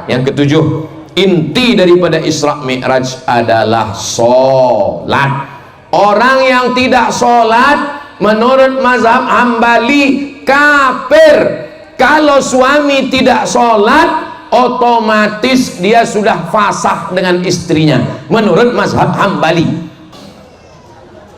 Yang ketujuh, inti daripada Isra Mi'raj adalah sholat. Orang yang tidak sholat menurut mazhab Hambali kafir. Kalau suami tidak sholat, otomatis dia sudah fasakh dengan istrinya menurut mazhab Hambali.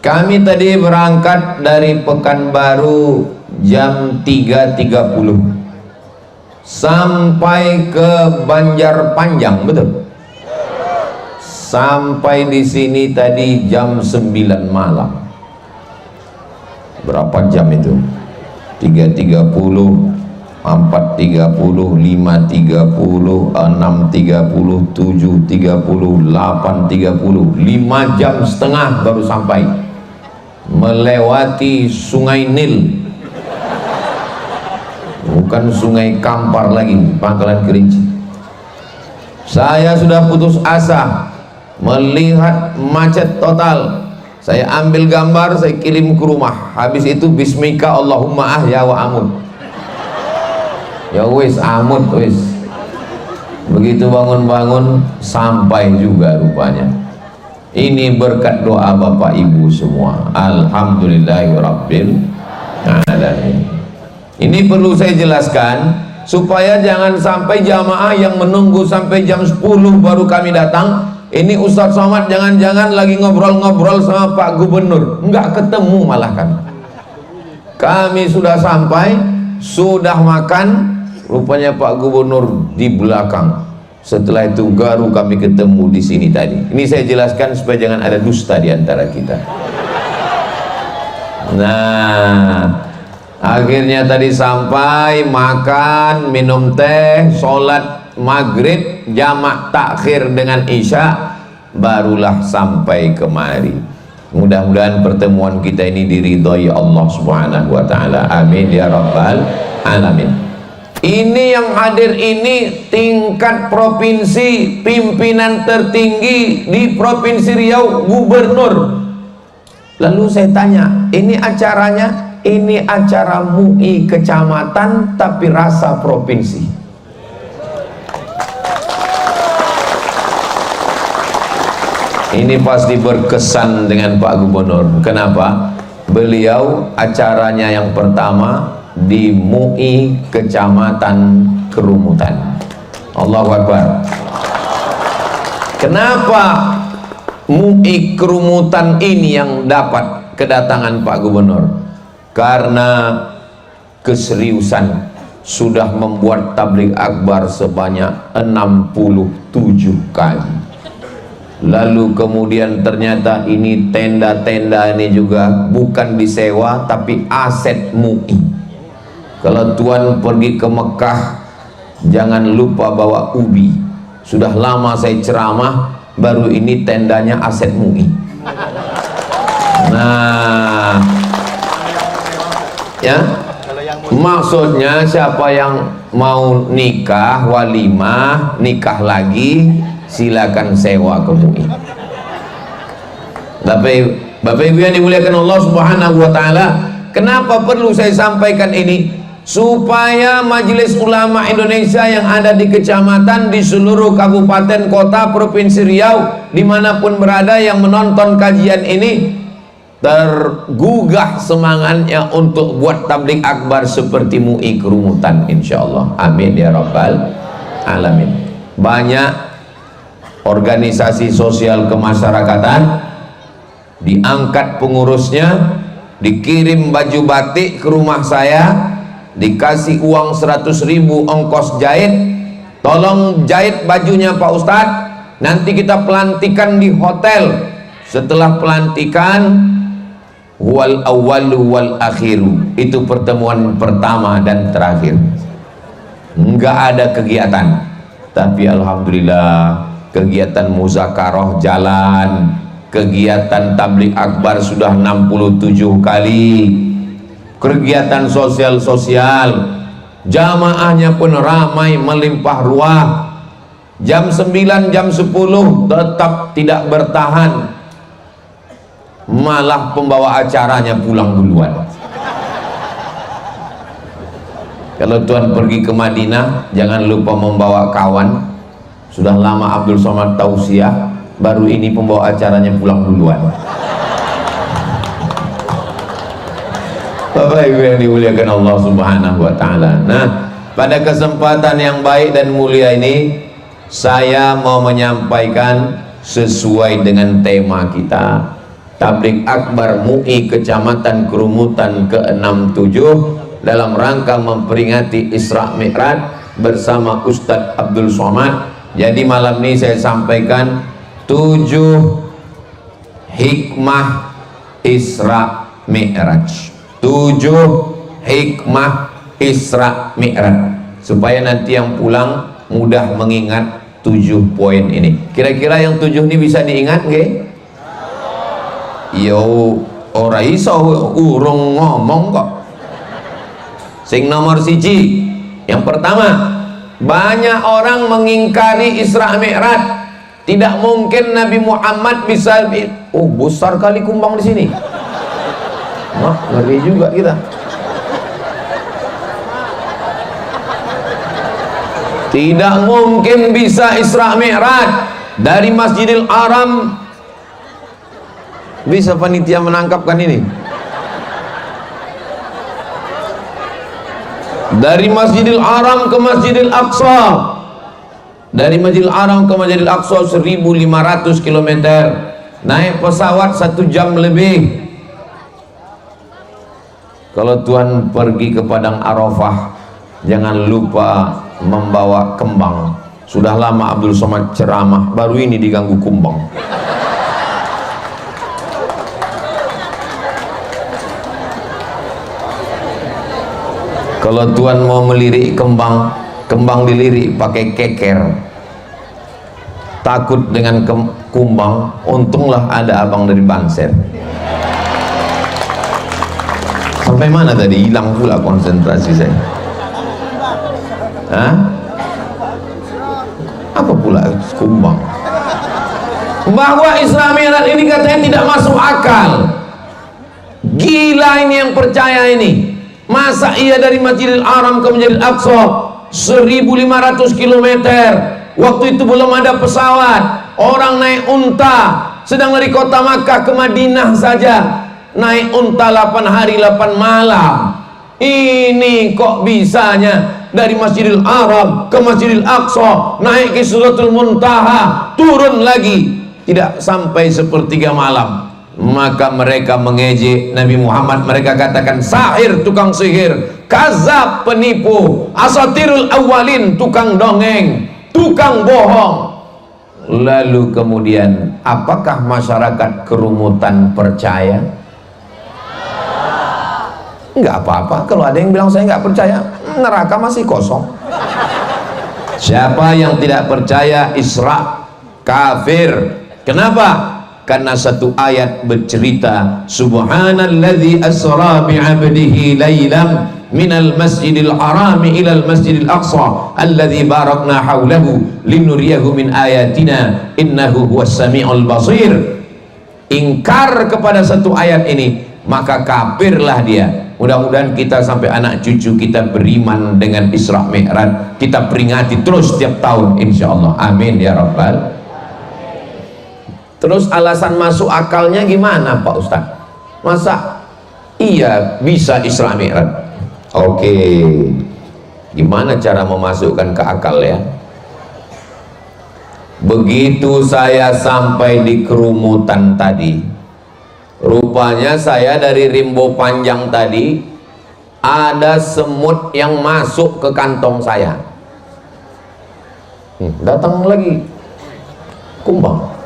Kami tadi berangkat dari Pekanbaru jam 3.30 sampai ke Banjarpanjang, betul? Sampai di sini tadi jam 9 malam. Berapa jam itu? 3.30, 4.30, 5.30, 6.30, 7.30, 8.30, 5 jam setengah baru sampai, melewati Sungai Nil, bukan Sungai Kampar lagi, Pangkalan Kerinci. Saya sudah putus asa melihat macet total. Saya ambil gambar, saya kirim ke rumah. Habis itu bismika Allahumma ahya wa amut. Ya wis amut wis. Begitu bangun-bangun sampai juga rupanya. Ini berkat doa Bapak Ibu semua. Alhamdulillahirabbil alamin. Ini perlu saya jelaskan supaya jangan sampai jamaah yang menunggu sampai jam 10 baru kami datang. Ini Ustadz Somad jangan-jangan lagi ngobrol-ngobrol sama Pak Gubernur, enggak ketemu malah kan. Kami sudah sampai, sudah makan, rupanya Pak Gubernur di belakang. Setelah itu baru kami ketemu di sini tadi. Ini saya jelaskan supaya jangan ada dusta di antara kita. Nah, akhirnya tadi sampai, makan, minum teh, sholat maghrib jamak takhir dengan isya, barulah sampai kemari. Mudah-mudahan pertemuan kita ini diridhoi Allah Subhanahu wa taala. Amin ya rabbal alamin. Ini yang hadir ini tingkat provinsi, pimpinan tertinggi di Provinsi Riau, gubernur. Lalu saya tanya, ini acaranya, ini acara MUI kecamatan tapi rasa provinsi. Ini pasti berkesan dengan Pak Gubernur. Kenapa? Beliau acaranya yang pertama di MUI Kecamatan Kerumutan. Allahu Akbar. Kenapa MUI Kerumutan ini yang dapat kedatangan Pak Gubernur? Karena keseriusan sudah membuat tabligh akbar sebanyak 67 kali. Lalu kemudian ternyata ini tenda-tenda ini juga bukan disewa tapi aset MUI. Kalau tuan pergi ke Mekah jangan lupa bawa ubi. Sudah lama saya ceramah, baru ini tendanya aset MUI. Nah, ya, maksudnya siapa yang mau nikah, walimah, nikah lagi, silakan sewa ke MUI. Bapak Ibu yang dimuliakan Allah Subhanahu wa taala, kenapa perlu saya sampaikan ini? Supaya Majelis Ulama Indonesia yang ada di kecamatan, di seluruh kabupaten kota Provinsi Riau, dimanapun berada yang menonton kajian ini, tergugah semangatnya untuk buat tabligh akbar seperti MUI Kerumutan, insyaallah. Amin ya rabbal alamin. Banyak organisasi sosial kemasyarakatan diangkat pengurusnya, dikirim baju batik ke rumah saya, dikasih uang 100.000 ongkos jahit, tolong jahit bajunya Pak Ustadz, nanti kita pelantikan di hotel. Setelah pelantikan, wal awwalu wal akhiru, itu pertemuan pertama dan terakhir. Enggak ada kegiatan, tapi alhamdulillah kegiatan muzakarah jalan, kegiatan tabligh akbar sudah 67 kali, kegiatan sosial-sosial, jamaahnya pun ramai melimpah ruah. Jam 9, jam 10 tetap tidak bertahan, malah pembawa acaranya pulang duluan. Kalau tuan pergi ke Madinah, jangan lupa membawa kawan. Sudah lama Abdul Somad tausiah, baru ini pembawa acaranya pulang duluan. Bapak Ibu yang dimuliakan Allah Subhanahu wa taala. Nah, pada kesempatan yang baik dan mulia ini, saya mau menyampaikan sesuai dengan tema kita, Tabligh Akbar MUI Kecamatan Kerumutan ke-67 dalam rangka memperingati Isra Mi'raj bersama Ustadz Abdul Somad. Jadi malam ini saya sampaikan 7 hikmah Isra Mi'raj. 7 hikmah Isra Mi'raj, supaya nanti yang pulang mudah mengingat 7 poin ini. Kira-kira yang 7 ini bisa diingat nggih? Yo, ora iso urung ngomong kok. Sing nomor 1, yang pertama, banyak orang mengingkari Isra Mi'raj. Tidak mungkin Nabi Muhammad bisa. Oh, besar kali kumbang di sini. Wah, ngeri juga kita. Tidak mungkin bisa Isra Mi'raj dari Masjidil Haram. Bisa panitia menangkapkan ini? Dari Masjidil Haram ke Masjidil Aqsa, dari Masjidil Haram ke Masjidil Aqsa 1500 km, naik pesawat 1 jam lebih. Kalau tuan pergi ke Padang Arafah, jangan lupa membawa kembang. Sudah lama Abdul Somad ceramah, baru ini diganggu kumbang. Kalau tuan mau melirik kembang, kembang dilirik pakai keker. Takut dengan kumbang, untunglah ada abang dari Banser. Sampai mana tadi? Hilang pula konsentrasi saya. Hah? Apa pula kumbang? Bahwa Isra Mi'raj ini katanya tidak masuk akal. Gila ini yang percaya ini. Masa iya dari Masjidil Haram ke Masjidil Aqsa 1500 km, waktu itu belum ada pesawat, orang naik unta, sedang dari kota Makkah ke Madinah saja naik unta 8 hari 8 malam. Ini kok bisanya dari Masjidil Haram ke Masjidil Aqsa, naik ke Sidratul Muntaha, turun lagi, tidak sampai sepertiga malam. Maka mereka mengejek Nabi Muhammad. Mereka katakan sahir, tukang sihir, kazab, penipu, asatirul awalin, tukang dongeng, tukang bohong. Lalu kemudian, apakah masyarakat Kerumutan percaya? Enggak apa-apa. Kalau ada yang bilang saya enggak percaya, neraka masih kosong. Siapa yang tidak percaya Isra, kafir. Kenapa? Karena satu ayat bercerita, subhanalladzi asra bi'abdihi laylam minal masjidil harami ilal masjidil aqsa alladzi barakna haulahu linuriyahu min ayatina innahu huwas sami'ul basir. Ingkar kepada satu ayat ini, maka kafirlah dia. Mudah-mudahan kita sampai anak cucu kita beriman dengan Isra Mi'raj. Kita peringati terus setiap tahun insyaallah. Amin ya rabbal. Terus alasan masuk akalnya gimana Pak Ustadz? Masa iya bisa Isra Mi'raj? Oke, gimana cara memasukkan ke akal ya? Begitu saya sampai di Kerumutan tadi, rupanya saya dari Rimbo Panjang tadi, ada semut yang masuk ke kantong saya. Datang lagi kumbang.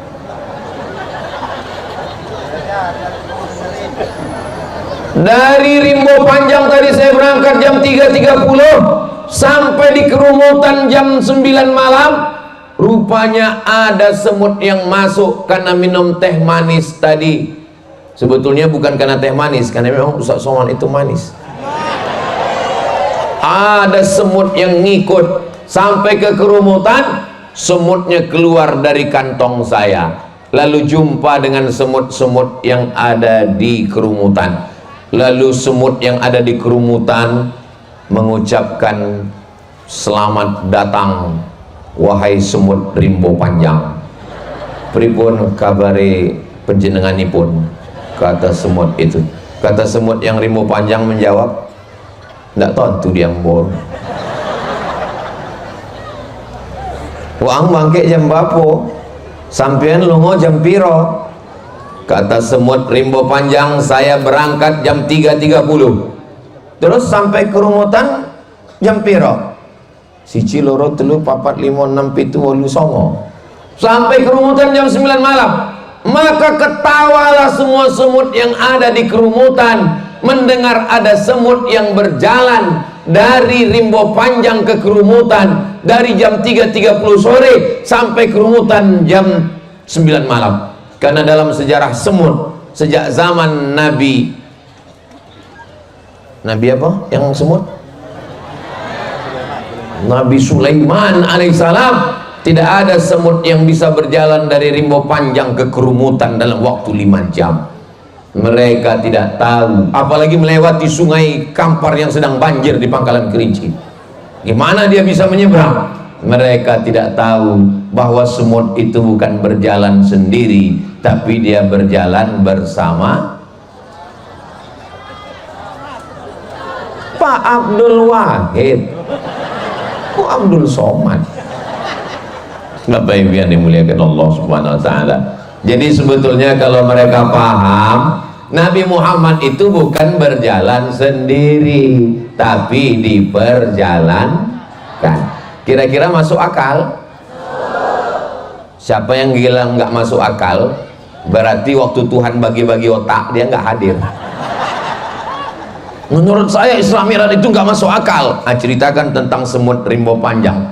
Dari Rimbo Panjang tadi saya berangkat jam 3.30 sampai di Kerumutan jam 9 malam. Rupanya ada semut yang masuk karena minum teh manis tadi. Sebetulnya bukan karena teh manis, karena memang Ustaz Somad itu manis. Ada semut yang ngikut sampai ke Kerumutan, semutnya keluar dari kantong saya. Lalu jumpa dengan semut-semut yang ada di Kerumutan. Lalu semut yang ada di Kerumutan mengucapkan selamat datang wahai semut rimbo panjang. Pripun kabare panjenenganipun? Kata semut itu. Kata semut yang rimbo panjang menjawab, ndak tentu dia mbor. Wang bangke jam bapo? Sampean lungo jam piro? Kata semut rimbo panjang, saya berangkat jam 3.30. Terus sampai ke rumutan jam piro? Siji loro telu papat lima enam pitu wolu songo. Sampai ke rumutan jam 9 malam. Maka ketawalah semua semut yang ada di kerumutan mendengar ada semut yang berjalan dari rimbo panjang ke kerumutan dari jam 3.30 sore sampai kerumutan jam 9 malam. Karena dalam sejarah semut sejak zaman Nabi apa yang semut? Nabi Sulaiman alaihissalam, tidak ada semut yang bisa berjalan dari rimbo panjang ke kerumutan dalam waktu 5 jam. Mereka tidak tahu, apalagi melewati sungai Kampar yang sedang banjir di Pangkalan Kerinci. Gimana dia bisa menyeberang? Mereka tidak tahu bahwa semut itu bukan berjalan sendiri, tapi dia berjalan bersama Pak Abdul Wahid. Kok Abdul Somad? Bapak Ibu yang dimuliakan Allah Subhanahu wa taala. Jadi sebetulnya kalau mereka paham, Nabi Muhammad itu bukan berjalan sendiri, tapi diperjalankan. Kira-kira masuk akal? Siapa yang bilang nggak masuk akal, berarti waktu Tuhan bagi-bagi otak dia nggak hadir. Menurut saya Isra Mi'raj itu nggak masuk akal. Ceritakan tentang semut rimbo panjang.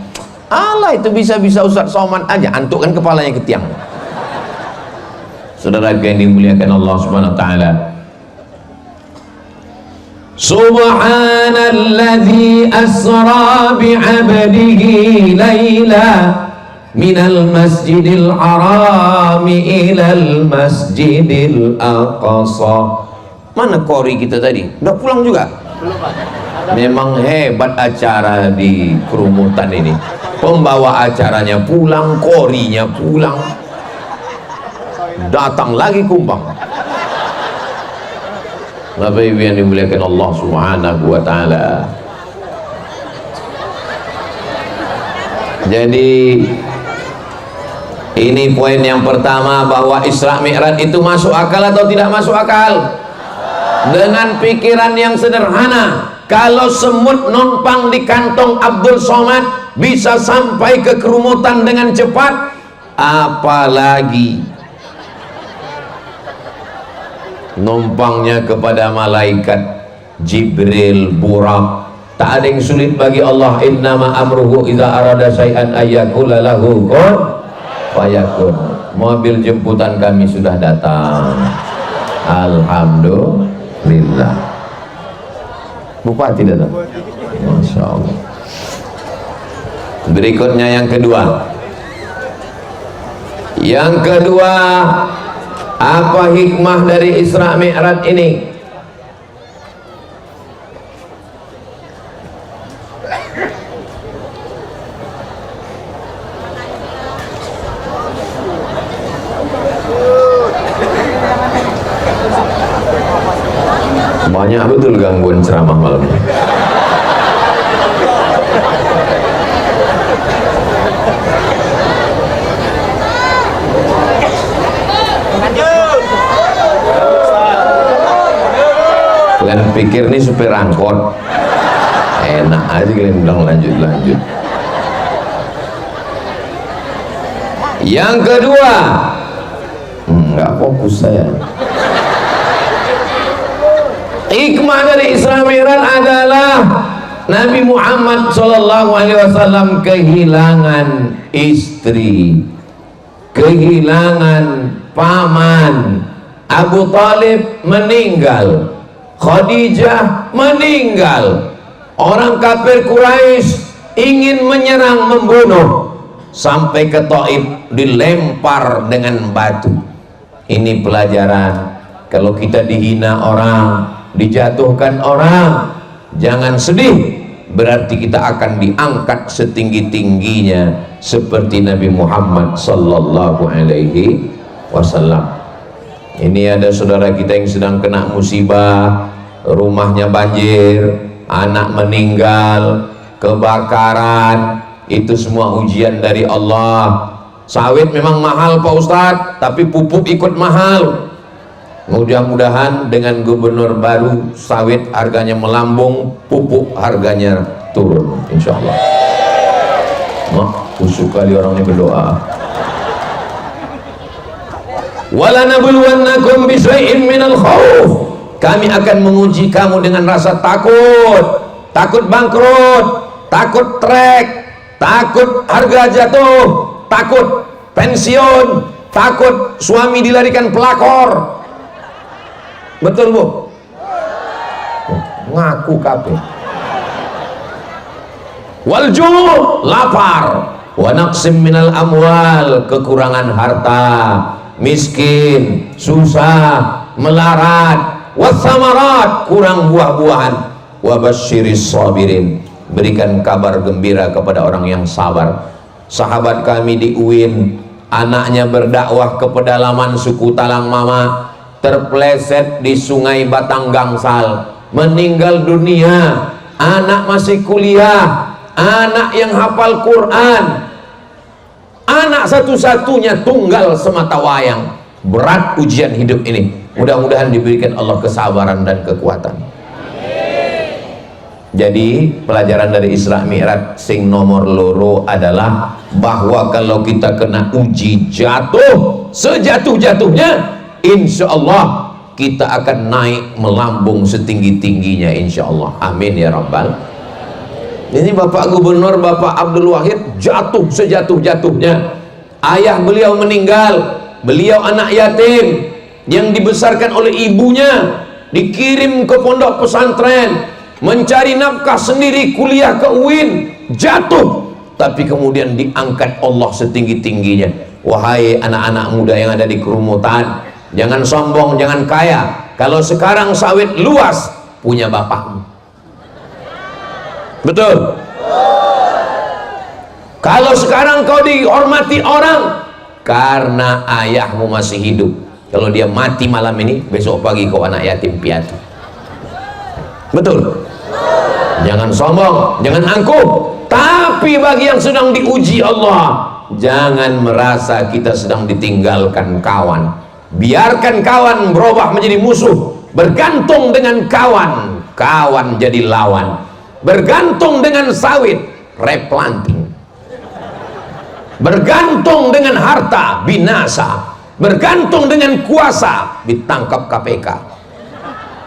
Allah, itu bisa-bisa Ustaz Somad aja antukkan kepalanya ke tiang. Saudara yang dimuliakan Allah Subhanahu wa taala. Subhanalladzi asra bi'abdihi laila minal masjidil harami ilal masjidil aqsa. Mana kori kita tadi? Udah pulang juga? Belum, Pak. Memang hebat acara di kerumutan ini. Pembawa acaranya pulang, korinya pulang, datang lagi kumpang. Bapak Ibu yang dimuliakan Allah Subhanahu wa taala. Jadi ini poin yang pertama, bahwa Isra Mi'raj itu masuk akal atau tidak masuk akal? Dengan pikiran yang sederhana, kalau semut numpang di kantong Abdul Somad bisa sampai ke kerumutan dengan cepat, apalagi numpangnya kepada malaikat Jibril, Burak. Tak ada yang sulit bagi Allah. Innama amruhu idza arada syai'an ayyaqula lahu kun fayakun. Mobil jemputan kami sudah datang, alhamdulillah. Bupati datang, Masya Allah. Berikutnya yang kedua. Yang kedua, apa hikmah dari Isra Mi'raj ini? Banyak betul gangguan ceramah malam ini. Kalian pikir nih supir angkot enak aja kalian bilang lanjut. Yang kedua, nggak fokus saya. Hikmah dari Isra Mi'raj adalah Nabi Muhammad SAW kehilangan istri, kehilangan paman. Abu Talib meninggal, Khadijah meninggal. Orang kafir Quraisy ingin menyerang, membunuh, sampai ke Taif dilempar dengan batu. Ini pelajaran, kalau kita dihina orang, dijatuhkan orang, jangan sedih, berarti kita akan diangkat setinggi-tingginya seperti Nabi Muhammad sallallahu alaihi wasallam. Ini ada saudara kita yang sedang kena musibah, rumahnya banjir, anak meninggal, kebakaran, itu semua ujian dari Allah. Sawit memang mahal Pak Ustadz, tapi pupuk ikut mahal. Mudah-mudahan dengan gubernur baru sawit harganya melambung, pupuk harganya turun insyaallah. Khusyuk kali orang ini berdoa. Walanabluwannakum bisyai'in minal khauf, kami akan menguji kamu dengan rasa takut, takut bangkrut, takut trek, takut harga jatuh, takut pensiun, takut suami dilarikan pelakor. Betul Bu? Ngaku kabeh. Walju', lapar, wa naqsim minal amwal, kekurangan harta, miskin, susah, melarat, wasamarat, kurang buah-buahan, wa basyiris sabirin, berikan kabar gembira kepada orang yang sabar. Sahabat kami di UIN, anaknya berdakwah ke pedalaman suku Talang Mama, terpleset di sungai Batang Gangsal, meninggal dunia. Anak masih kuliah, anak yang hafal Quran, anak satu-satunya tunggal semata wayang. Berat ujian hidup ini, mudah-mudahan diberikan Allah kesabaran dan kekuatan. Jadi pelajaran dari Isra Mi'raj sing nomor loro adalah bahwa kalau kita kena uji jatuh sejatuh-jatuhnya, insya Allah kita akan naik melambung setinggi-tingginya insya Allah. Amin ya Rabbal. Ini Bapak Gubernur Bapak Abdul Wahid jatuh sejatuh-jatuhnya. Ayah beliau meninggal, beliau anak yatim yang dibesarkan oleh ibunya, dikirim ke pondok pesantren, mencari nafkah sendiri, kuliah ke UIN, jatuh, tapi kemudian diangkat Allah setinggi-tingginya. Wahai anak-anak muda yang ada di kerumutan, jangan sombong, jangan kaya. Kalau sekarang sawit luas, punya bapakmu. Betul? Kalau sekarang kau dihormati orang, karena ayahmu masih hidup. Kalau dia mati malam ini, besok pagi kau anak yatim piatu. Betul? Jangan sombong, jangan angkuh. Tapi bagi yang sedang diuji Allah, jangan merasa kita sedang ditinggalkan kawan. Biarkan kawan berubah menjadi musuh. Bergantung dengan kawan, kawan jadi lawan. Bergantung dengan sawit, replanting. Bergantung dengan harta, binasa. Bergantung dengan kuasa, ditangkap KPK.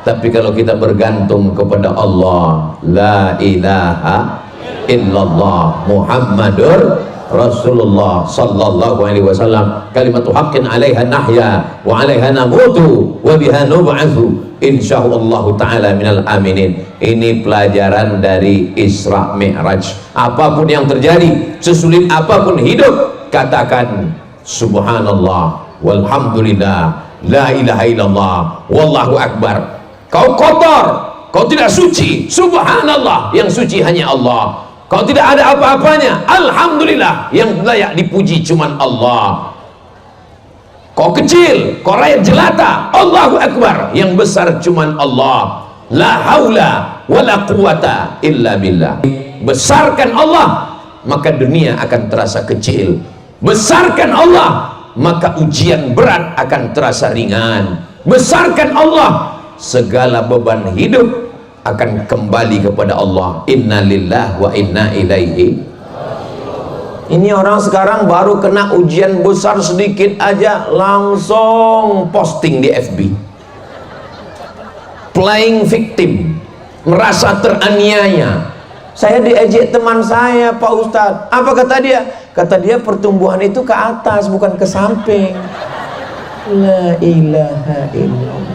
Tapi kalau kita bergantung kepada Allah, la ilaha illallah Muhammadur Rasulullah sallallahu alaihi wasallam, kalimatu haqqin 'alaiha nahya wa 'alaiha namutu wa biha nub'atsu insyaallah taala minal aminin. Ini pelajaran dari Isra Mi'raj. Apapun yang terjadi, sesulit apapun hidup, katakan subhanallah walhamdulillah la ilaha illallah wallahu akbar. Kau kotor, kau tidak suci, subhanallah, yang suci hanya Allah. Kau tidak ada apa-apanya, alhamdulillah, yang layak dipuji cuman Allah. Kau kecil, kau rakyat jelata, Allahu akbar, yang besar cuman Allah. La haula wala quwata illa billah. Besarkan Allah, maka dunia akan terasa kecil. Besarkan Allah, maka ujian berat akan terasa ringan. Besarkan Allah, segala beban hidup akan kembali kepada Allah. Inna lillahi wa inna ilaihi. Ini orang sekarang baru kena ujian besar sedikit aja langsung posting di FB, playing victim, merasa teraniaya. Saya diejek teman saya, Pak Ustadz. Apa kata dia? Kata dia pertumbuhan itu ke atas bukan ke samping. La ilaha illallah.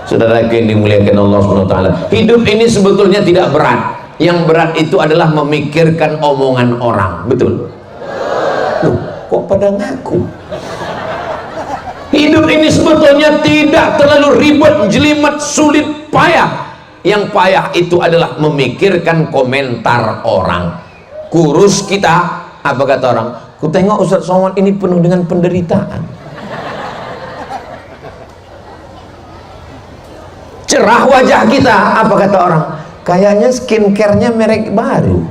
Saudara yang dimuliakan Allah SWT, hidup ini sebetulnya tidak berat. Yang berat itu adalah memikirkan omongan orang. Betul? Loh, kok pada ngaku? Hidup ini sebetulnya tidak terlalu ribet, jelimet, sulit, payah. Yang payah itu adalah memikirkan komentar orang. Kurus kita, apa kata orang? Ku tengok Ustaz Somad ini penuh dengan penderitaan. Cerah wajah kita, apa kata orang? Kayaknya skincare-nya merek baru.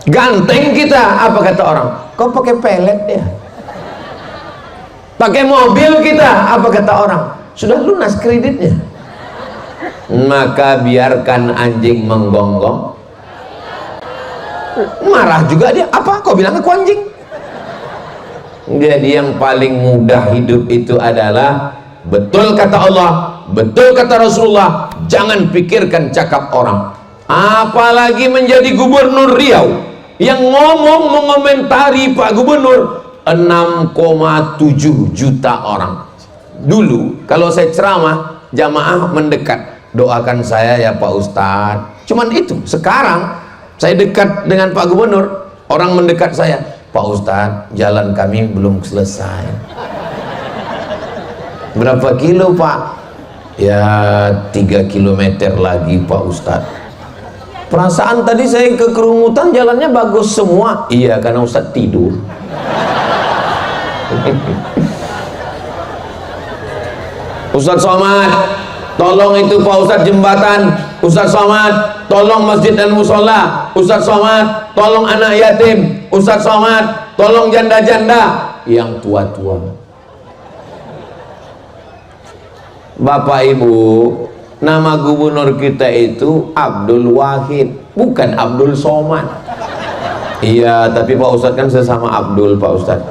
Ganteng kita, apa kata orang? Kau pakai pelet ya? Pakai mobil kita, apa kata orang? Sudah lunas kreditnya. Maka biarkan anjing menggonggong. Marah juga dia. Apa? Kau bilang aku anjing? Jadi yang paling mudah hidup itu adalah betul kata Allah, betul kata Rasulullah, jangan pikirkan cakap orang. Apalagi menjadi gubernur Riau yang ngomong mengomentari Pak Gubernur 6,7 juta orang. Dulu kalau saya ceramah, jamaah mendekat, doakan saya ya Pak Ustadz. Cuman itu. Sekarang saya dekat dengan Pak Gubernur, orang mendekat saya, Pak Ustadz, jalan kami belum selesai. Berapa kilo Pak? Ya 3 kilometer lagi Pak Ustadz. Perasaan tadi saya ke Kerumutan jalannya bagus semua. Iya, karena Ustadz tidur. Ustadz Somad, tolong itu Pak Ustadz jembatan. Ustadz Somad, tolong masjid dan musola. Ustadz Somad, tolong anak yatim. Ustadz Somad, tolong janda-janda yang tua-tua. Bapak Ibu, nama gubernur kita itu Abdul Wahid, bukan Abdul Somad. Iya, tapi Pak Ustadz kan sesama Abdul, Pak Ustadz.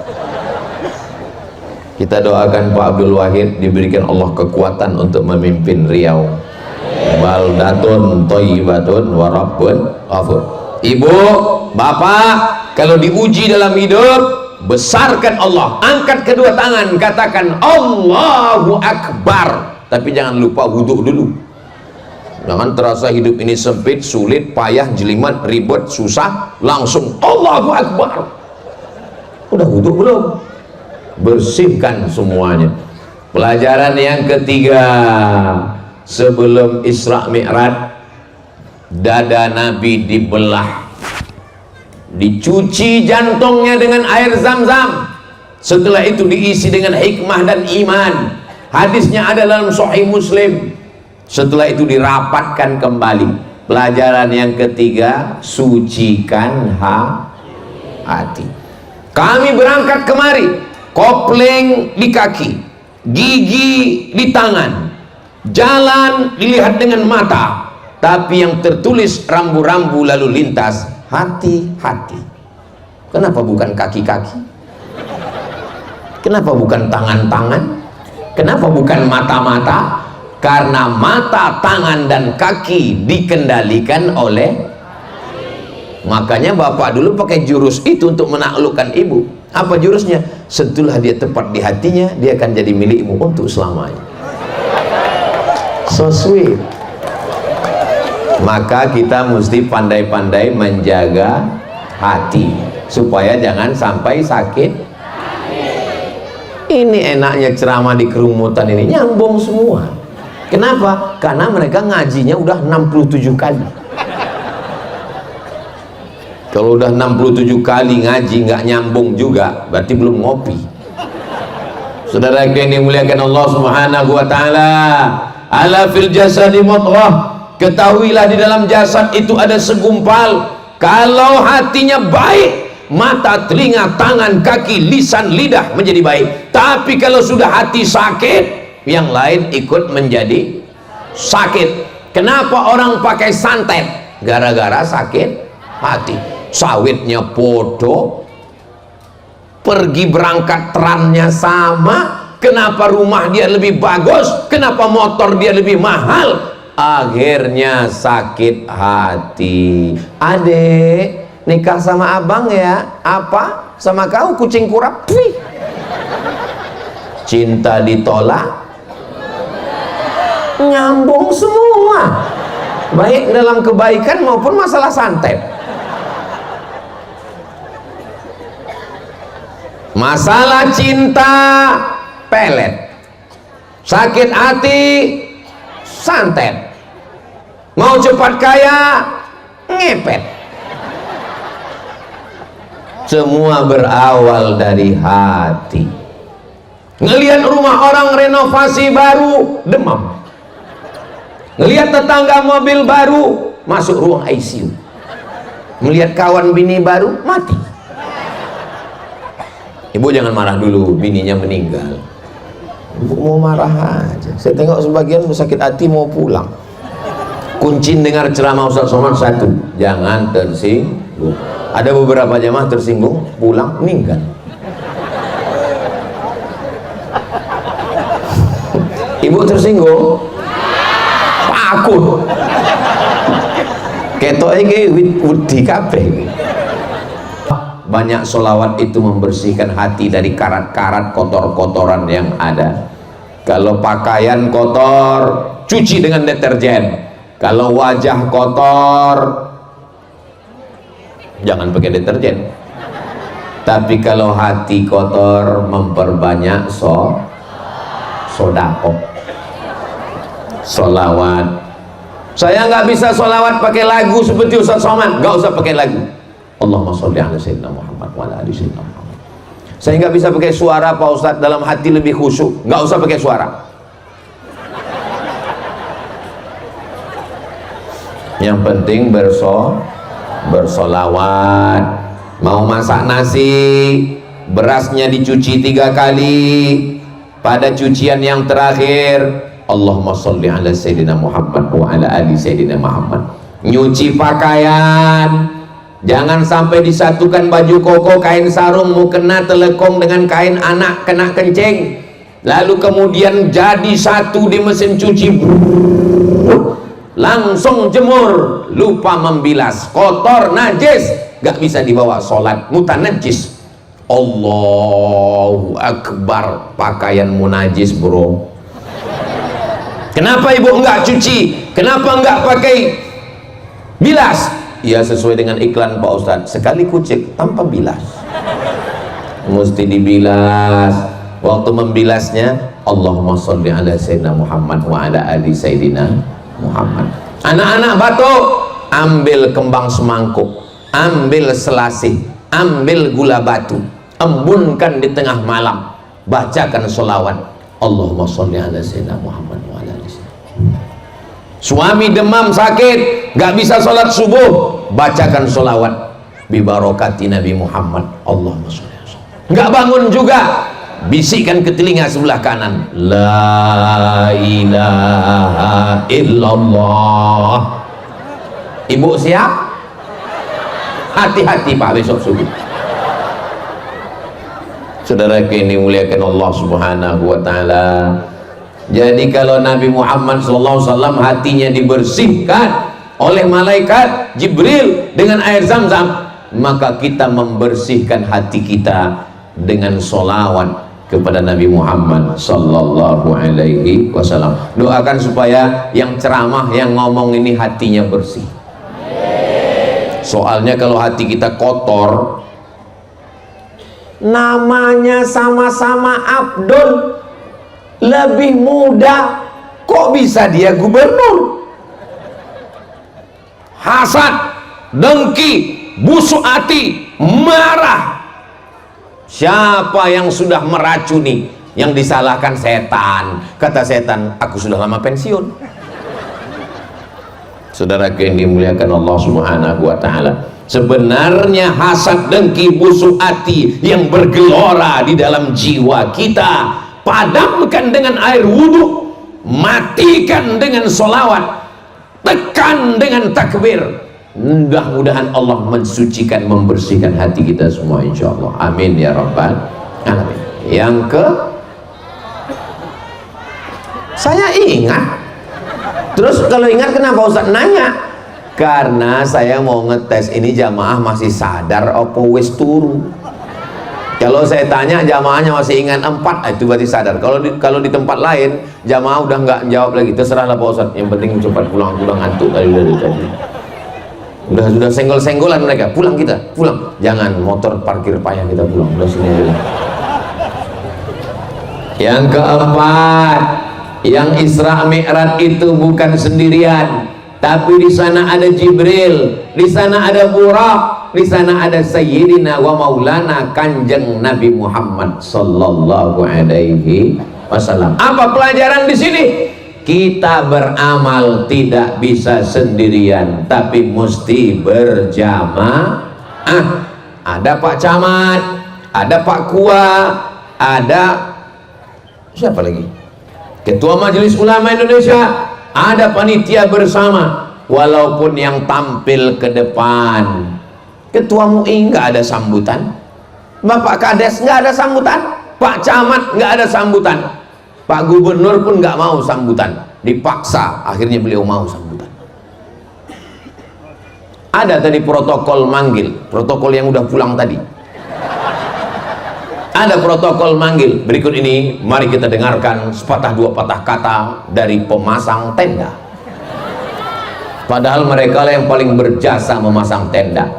Kita doakan Pak Abdul Wahid diberikan Allah kekuatan untuk memimpin Riau. Baldatun thayyibatun wa rabbun ghafur. Ibu, bapak, kalau diuji dalam hidup, besarkan Allah, angkat kedua tangan, katakan Allahu Akbar, tapi jangan lupa wudhu dulu. Jangan terasa hidup ini sempit, sulit, payah, jelimet, ribet, susah, langsung Allahu Akbar. Udah wudhu belum? Bersihkan semuanya. Pelajaran yang ketiga, sebelum Isra Mi'raj, dada Nabi dibelah, dicuci jantungnya dengan air Zam-Zam, setelah itu diisi dengan hikmah dan iman. Hadisnya ada dalam Sahih Muslim. Setelah itu dirapatkan kembali. Pelajaran yang ketiga, sucikan hati. Kami berangkat kemari, kopling di kaki, gigi di tangan, jalan dilihat dengan mata, tapi yang tertulis rambu-rambu lalu lintas, hati-hati. Kenapa bukan kaki-kaki? Kenapa bukan tangan-tangan? Kenapa bukan mata-mata? Karena mata, tangan, dan kaki dikendalikan oleh. Makanya bapak dulu pakai jurus itu untuk menaklukkan ibu. Apa jurusnya? Sentuhlah dia tepat di hatinya, dia akan jadi milikmu untuk selamanya. So sweet. Maka kita mesti pandai-pandai menjaga hati supaya jangan sampai sakit. Ini enaknya ceramah di Kerumutan ini, nyambung semua. Kenapa? Karena mereka ngajinya udah 67 kali. Kalau udah 67 kali ngaji nggak nyambung juga, berarti belum ngopi. Saudara yang dimuliakan Allah Subhanahu wa taala, ala fil jasadi mudghah. Ketahuilah di dalam jasad itu ada segumpal. Kalau hatinya baik, mata, telinga, tangan, kaki, lisan, lidah menjadi baik. Tapi kalau sudah hati sakit, yang lain ikut menjadi sakit. Kenapa orang pakai santet? Gara-gara sakit hati. Sawitnya podo, pergi berangkat trannya sama. Kenapa rumah dia lebih bagus? Kenapa motor dia lebih mahal? Akhirnya sakit hati. Adek, nikah sama abang ya? Apa? Sama kau kucing kurap? Wih. Cinta ditolak, nyambung semua, baik dalam kebaikan maupun masalah santet. Masalah cinta pelet, sakit hati santet, Mau cepat kaya, ngepet. Semua berawal dari hati. Ngelihat rumah orang renovasi baru, demam. Ngelihat tetangga mobil baru, masuk ruang ICU. Melihat kawan bini baru, mati. Ibu jangan marah dulu, bininya meninggal. Ibu mau marah aja. Saya tengok sebagian sakit hati mau pulang. Kunci dengar ceramah Ustaz Somad satu, jangan tersinggung. Ada beberapa jamaah tersinggung, pulang meninggal. Ibu tersinggung? Takut. Ketok iki wedi kabeh. Banyak solawat itu membersihkan hati dari karat-karat kotor-kotoran yang ada. Kalau pakaian kotor, cuci dengan deterjen. Kalau wajah kotor, jangan pakai deterjen. Tapi kalau hati kotor, memperbanyak sodako, solawat. Saya nggak bisa solawat pakai lagu seperti Ustaz Somad, nggak usah pakai lagu. Allahumma sholli ala sayyidina Muhammad wa ala ali sayyidina Muhammad. Saya nggak bisa pakai suara Pak Ustaz, dalam hati lebih khusyuk, nggak usah pakai suara. Yang penting bersolawat. Mau masak nasi, berasnya dicuci 3 kali. Pada cucian yang terakhir, Allahumma sholli ala sayyidina Muhammad wa ala ali sayyidina Muhammad. Nyuci pakaian, jangan sampai disatukan baju koko, kain sarung mau kena telekong dengan kain anak kena kencing, lalu kemudian jadi satu di mesin cuci, langsung jemur, lupa membilas, kotor, najis, gak bisa dibawa sholat, mutanajis. Allahu Akbar, pakaianmu najis bro. Kenapa ibu enggak cuci? Kenapa enggak pakai bilas? Ya sesuai dengan iklan Pak Ustadz, sekali kucek tanpa bilas. Mesti dibilas. Waktu membilasnya, Allahumma sholli ala sayyidina Muhammad wa ala ali sayyidina Muhammad. Anak-anak batuk, ambil kembang semangkuk, ambil selasih, ambil gula batu, embunkan di tengah malam, bacakan sholawat Allahumma sholli ala sayyidina Muhammad wa ala ali sayyidina. Suami demam sakit, gak bisa sholat subuh, bacakan sholawat bibarokati Nabi Muhammad Allahumma sholli ala sayyidina. Gak bangun juga, bisikkan ke telinga sebelah kanan, la ilaha illallah. Ibu siap? Hati-hati Pak besok subuh. Saudara ini muliakan Allah Subhanahu wa taala. Jadi kalau Nabi Muhammad SAW hatinya dibersihkan oleh malaikat Jibril dengan air Zam-Zam, maka kita membersihkan hati kita dengan sholawat kepada Nabi Muhammad sallallahu alaihi wasallam. Doakan supaya yang ceramah, yang ngomong ini hatinya bersih. Soalnya kalau hati kita kotor, namanya sama-sama Abdul, lebih muda, kok bisa dia gubernur? Hasad, dengki, busuk hati, marah. Siapa yang sudah meracuni? Yang disalahkan setan. Kata setan, aku sudah lama pensiun. Saudara yang dimuliakan Allah Subhanahu wa taala, sebenarnya hasad, dengki, busuk hati yang bergelora di dalam jiwa kita, padamkan dengan air wudhu, matikan dengan sholawat, tekan dengan takbir. Mudah-mudahan Allah mensucikan, membersihkan hati kita semua insyaallah. Amin ya rabbal alamin. Yang ke, saya ingat. Terus kalau ingat kenapa Ustaz nanya? Karena saya mau ngetes ini jamaah masih sadar apa wis turu. Kalau saya tanya jamaahnya masih ingat 4, itu berarti sadar. Kalau di tempat lain jamaah udah nggak jawab lagi, terserahlah Pak Ustaz, yang penting cepat pulang ngantuk tadi. Udah senggol-senggolan mereka, pulang kita, pulang. Jangan motor parkir payah, kita pulang. Udah sini aja. Yang keempat, yang Isra Mi'raj itu bukan sendirian. tapi di sana ada Jibril, di sana ada Buraq, di sana ada Sayyidina wa Maulana Kanjeng Nabi Muhammad sallallahu alaihi wasallam. Apa pelajaran di sini? Kita beramal tidak bisa sendirian, tapi mesti berjamaah. Ada Pak Camat, ada Pak Kua, ada siapa lagi? Ketua Majelis Ulama Indonesia, ada panitia bersama. Walaupun yang tampil ke depan, Ketua MUI nggak ada sambutan, Bapak Kades nggak ada sambutan, Pak Camat nggak ada sambutan, Pak Gubernur pun nggak mau sambutan, dipaksa akhirnya beliau mau sambutan. Ada tadi protokol manggil, protokol yang udah pulang tadi. Ada protokol manggil. Berikut ini mari kita dengarkan sepatah dua patah kata dari pemasang tenda. Padahal mereka lah yang paling berjasa memasang tenda.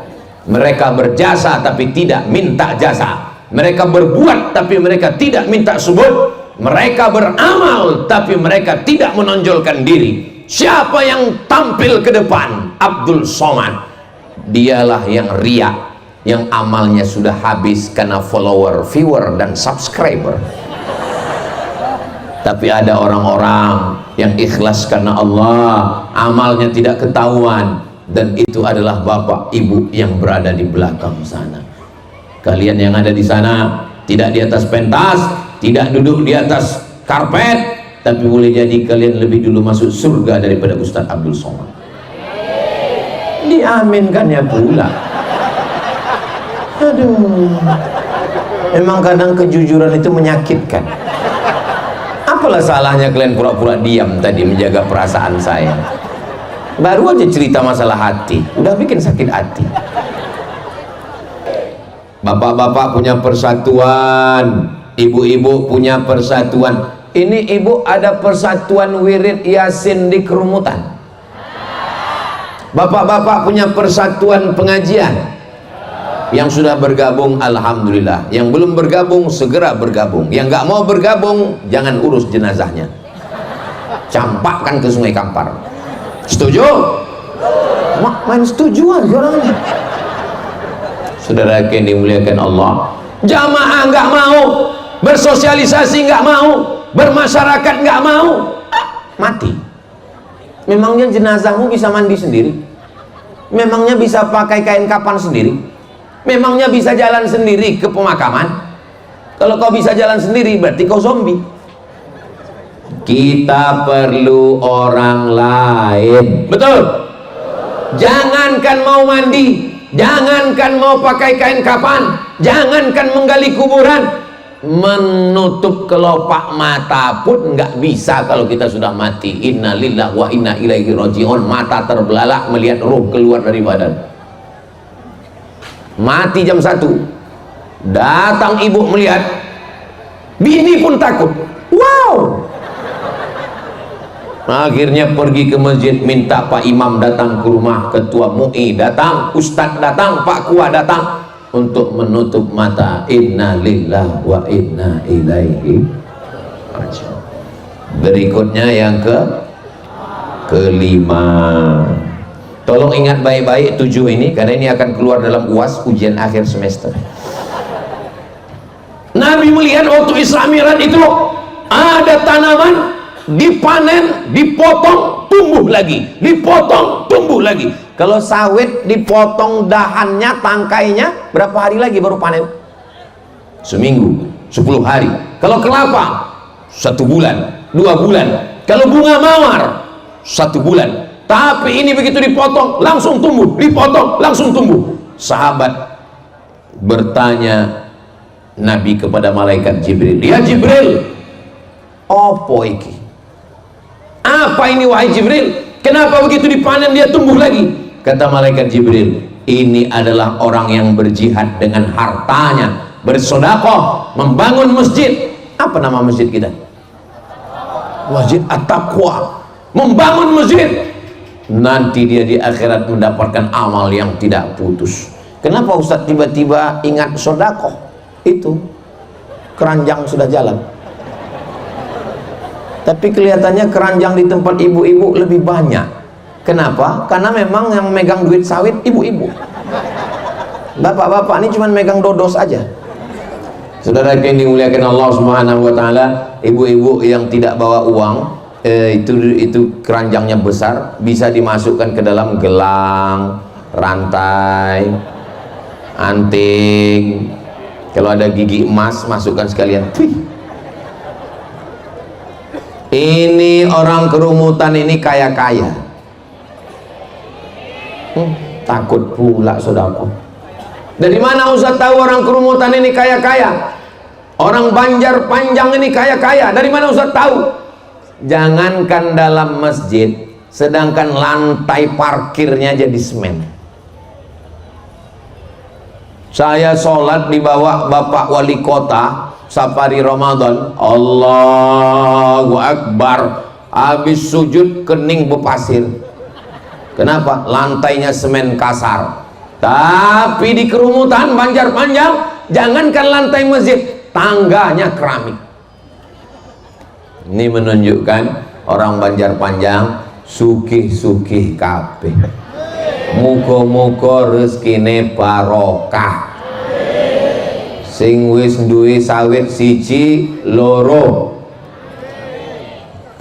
Mereka berjasa tapi tidak minta jasa. Mereka berbuat tapi mereka tidak minta subut. Mereka beramal tapi mereka tidak menonjolkan diri. Siapa yang tampil ke depan? Abdul Somad. Dialah yang riak, yang amalnya sudah habis karena follower, viewer, dan subscriber. Tapi ada orang-orang yang ikhlas karena Allah, amalnya tidak ketahuan, dan itu adalah bapak ibu yang berada di belakang sana. Kalian yang ada di sana tidak di atas pentas, tidak duduk di atas karpet, tapi boleh jadi kalian lebih dulu masuk surga daripada Ustadz Abdul Somad. Diaminkannya pula. Aduh, memang kadang kejujuran itu menyakitkan. Apalah salahnya kalian pura-pura diam tadi menjaga perasaan saya? Baru aja cerita masalah hati, udah bikin sakit hati. Bapak-bapak punya persatuan, ibu-ibu punya persatuan. Ini ibu ada persatuan wirid Yasin di Kerumutan. Bapak-bapak punya persatuan pengajian. Yang sudah bergabung alhamdulillah, yang belum bergabung segera bergabung, yang nggak mau bergabung jangan urus jenazahnya, campakkan ke Sungai Kampar. Setuju? Main setuju aja orangnya. Saudara yang dimuliakan Allah, jamaah nggak mau, bersosialisasi nggak mau, bermasyarakat nggak mau, mati. Memangnya jenazahmu bisa mandi sendiri? Memangnya bisa pakai kain kapan sendiri? Memangnya bisa jalan sendiri ke pemakaman? Kalau kau bisa jalan sendiri berarti kau zombie. Kita perlu orang lain. Betul? Jangankan mau mandi, jangankan mau pakai kain kapan, jangankan menggali kuburan, menutup kelopak mata pun nggak bisa kalau kita sudah mati. Inna lillahi wa inna ilaihi raji'un. Mata terbelalak melihat ruh keluar dari badan. Mati jam 1, datang ibu melihat, bini pun takut. Wow. Akhirnya pergi ke masjid, minta Pak Imam datang ke rumah, Ketua MUI datang, Ustadz datang, Pak Kua datang untuk menutup mata. Inna lillahi wa inna ilaihi raji'un. Berikutnya yang kelima. Tolong ingat baik-baik 7 ini, karena ini akan keluar dalam UAS, ujian akhir semester. Nabi melihat waktu Isra Mi'raj itu ada tanaman dipanen, dipotong, tumbuh lagi, dipotong, tumbuh lagi. Kalau sawit dipotong dahannya, tangkainya, berapa hari lagi baru panen? Seminggu, 10 hari. Kalau kelapa 1 bulan, 2 bulan. Kalau bunga mawar 1 bulan. Tapi ini begitu dipotong langsung tumbuh, dipotong langsung tumbuh. Sahabat bertanya Nabi kepada malaikat Jibril, ya Jibril, opo iki? Apa ini wahai Jibril? Kenapa begitu dipanen dia tumbuh lagi? Kata malaikat Jibril, ini adalah orang yang berjihad dengan hartanya, bersedekah, membangun masjid. Apa nama masjid kita? Masjid At-Taqwa. Membangun masjid. Nanti dia di akhirat mendapatkan amal yang tidak putus. Kenapa Ustadz tiba-tiba ingat sedekah? Itu keranjang sudah jalan, tapi kelihatannya keranjang di tempat ibu-ibu lebih banyak. Kenapa? Karena memang yang megang duit sawit ibu-ibu. Bapak-bapak ini cuma megang dodos aja. Saudara yang dimuliakan Allah Subhanahu wa taala, ibu-ibu yang tidak bawa uang, itu keranjangnya besar, bisa dimasukkan ke dalam gelang, rantai, anting. Kalau ada gigi emas, masukkan sekalian. Ini orang kerumutan ini kaya-kaya. Takut pula saudara. Dari mana Ustaz tahu orang kerumutan ini kaya-kaya? Orang Banjar Panjang ini kaya-kaya. Dari mana Ustaz tahu? Jangankan dalam masjid, sedangkan lantai parkirnya jadi semen. Saya sholat di bawah Bapak Wali Kota Safari Ramadan, Allahu Akbar, habis sujud kening berpasir. Kenapa? Lantainya semen kasar. Tapi di kerumutan Banjar Panjang, jangankan lantai masjid, tangganya keramik. Ini menunjukkan orang Banjar Panjang sugih-sugih kabeh. Muga-muga rezekine barokah. Sing wis duwe sawit siji loro,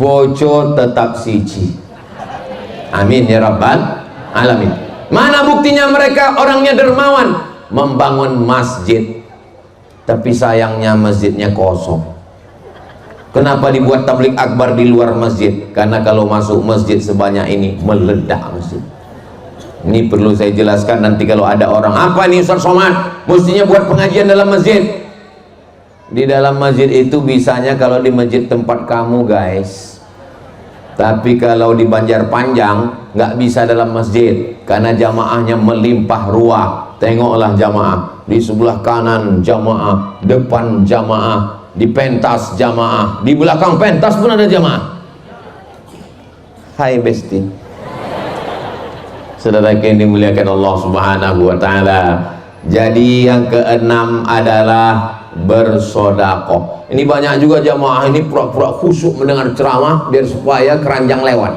bojo tetap siji. Amin ya rabbal alamin. Mana buktinya mereka orangnya dermawan? Membangun masjid, tapi sayangnya masjidnya kosong. Kenapa dibuat tablik akbar di luar masjid? Karena kalau masuk masjid sebanyak ini meledak masjid. Ini perlu saya jelaskan nanti kalau ada orang, apa nih Ustaz Somad? Mestinya buat pengajian dalam masjid. Di dalam masjid itu bisanya kalau di masjid tempat kamu guys. Tapi kalau di Banjar Panjang nggak bisa dalam masjid karena jamaahnya melimpah ruah. Tengoklah jamaah di sebelah kanan jamaah, depan jamaah, di pentas jamaah, di belakang pentas pun ada jamaah. Hai besti, saudara yang dimuliakan Allah Subhanahu wa taala. Jadi yang keenam adalah bersodakoh. Ini banyak juga jamaah ini pura-pura khusyuk mendengar ceramah biar supaya keranjang lewat.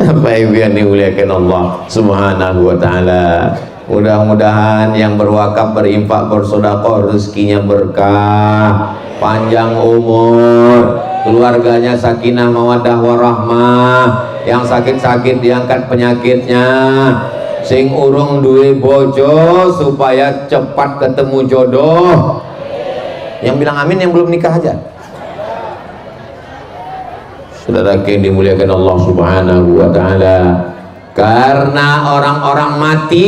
Apa yang dimuliakan Allah Subhanahu wa taala. Mudah-mudahan yang berwakaf, berinfak, bersedekah rezekinya berkah, panjang umur, keluarganya sakinah mawaddah warahmah, yang sakit-sakit diangkat penyakitnya, sing urung duwe bojo supaya cepat ketemu jodoh. Yang bilang amin yang belum nikah aja. Saudara yang dimuliakan Allah Subhanahu wa taala, karena orang-orang mati